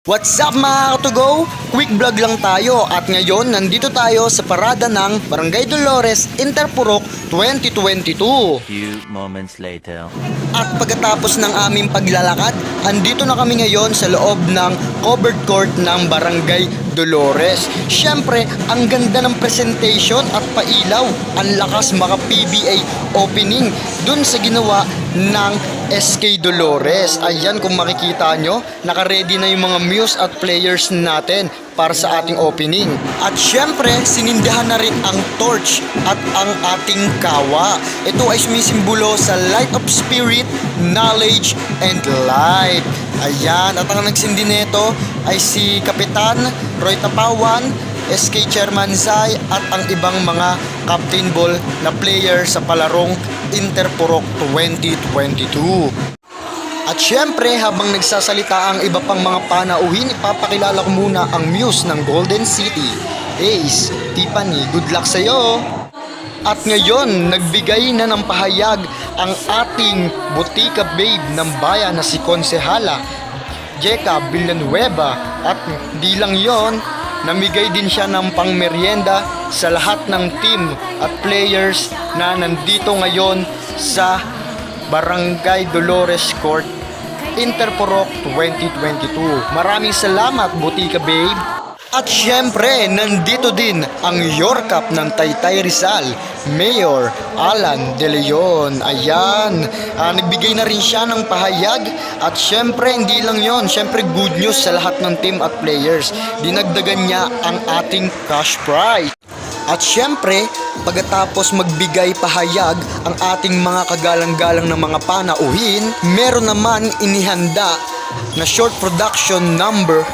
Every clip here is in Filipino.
What's up mga Katugo? Quick vlog lang tayo at ngayon nandito tayo sa parada ng Barangay Dolores, Interpurok 2022. Few moments later. At pagkatapos ng aming paglalakad, andito na kami ngayon sa loob ng covered court ng Barangay Dolores. Siyempre, ang ganda ng presentation at pailaw, ang lakas maka PBA opening dun sa ginawa ng SK Dolores. Ayan, kung makikita nyo, naka-ready na yung mga muse at players natin para sa ating opening. At syempre, sinindihan na rin ang torch at ang ating kawa. Ito ay sumisimbolo sa light of spirit, knowledge, and light. Ayan, at ang nagsindi nito ay si Kapitan Roy Tapawan, SK Chairman Zai at ang ibang mga captain ball na player sa palarong Interpurok 2022. At syempre, habang nagsasalita ang iba pang mga panauhin, ipapakilala ko muna ang muse ng Golden City. Ace, Tiffany, good luck sa'yo! At ngayon, nagbigay na ng pahayag ang ating butika babe ng bayan na si Konsehala Jeka Villanueva. At di lang yon, namigay din siya ng pangmeryenda sa lahat ng team at players na nandito ngayon sa Barangay Dolores Court, Interpurok 2022. Maraming salamat, butika babe. At syempre, nandito din ang Yorkap ng Taytay Rizal, Mayor Alan De Leon. Ayan, nagbigay na rin siya ng pahayag. At syempre, hindi lang yon, syempre good news sa lahat ng team at players. Dinagdagan niya ang ating cash prize. At syempre, pagkatapos magbigay pahayag ang ating mga kagalang-galang ng mga panauhin, meron naman inihanda na short production number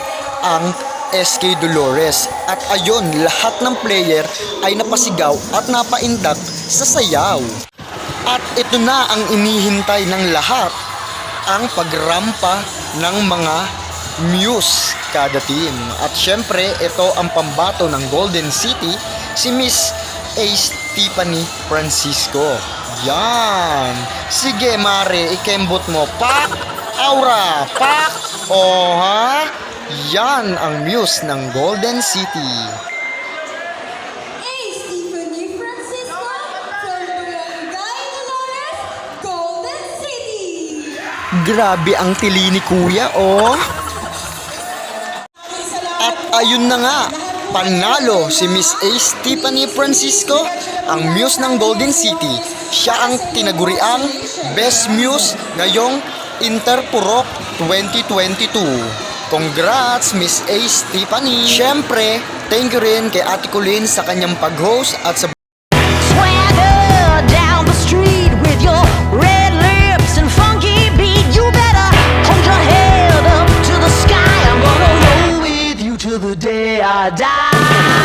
ang SK Dolores. At ayon, lahat ng player ay napasigaw at napaindak sa sayaw. At ito na ang inihintay ng lahat, ang pagrampa ng mga muse kada team. At syempre, ito ang pambato ng Golden City, si Miss Ace Tiffany Francisco. Yan. Sige, Mare, ikembot mo. Pak! Aura! Pak! O ha? Yan ang muse ng Golden City. Ace Tiffany Francisco from Barangay Dolores, Golden City. Grabe ang tili ni Kuya, oh. At ayun na nga, panalo si Miss Ace Tiffany Francisco, ang muse ng Golden City. Siya ang tinaguriang Best Muse ngayong Interpurok 2022. Congrats, Miss Ace Tiffany! Siyempre, thank you rin kay Ate Colleen sa kanyang pag-host at sa Swagger down the street with your red lips and funky beat. You better hold your head up to the sky. I'm gonna roll with you till the day I die.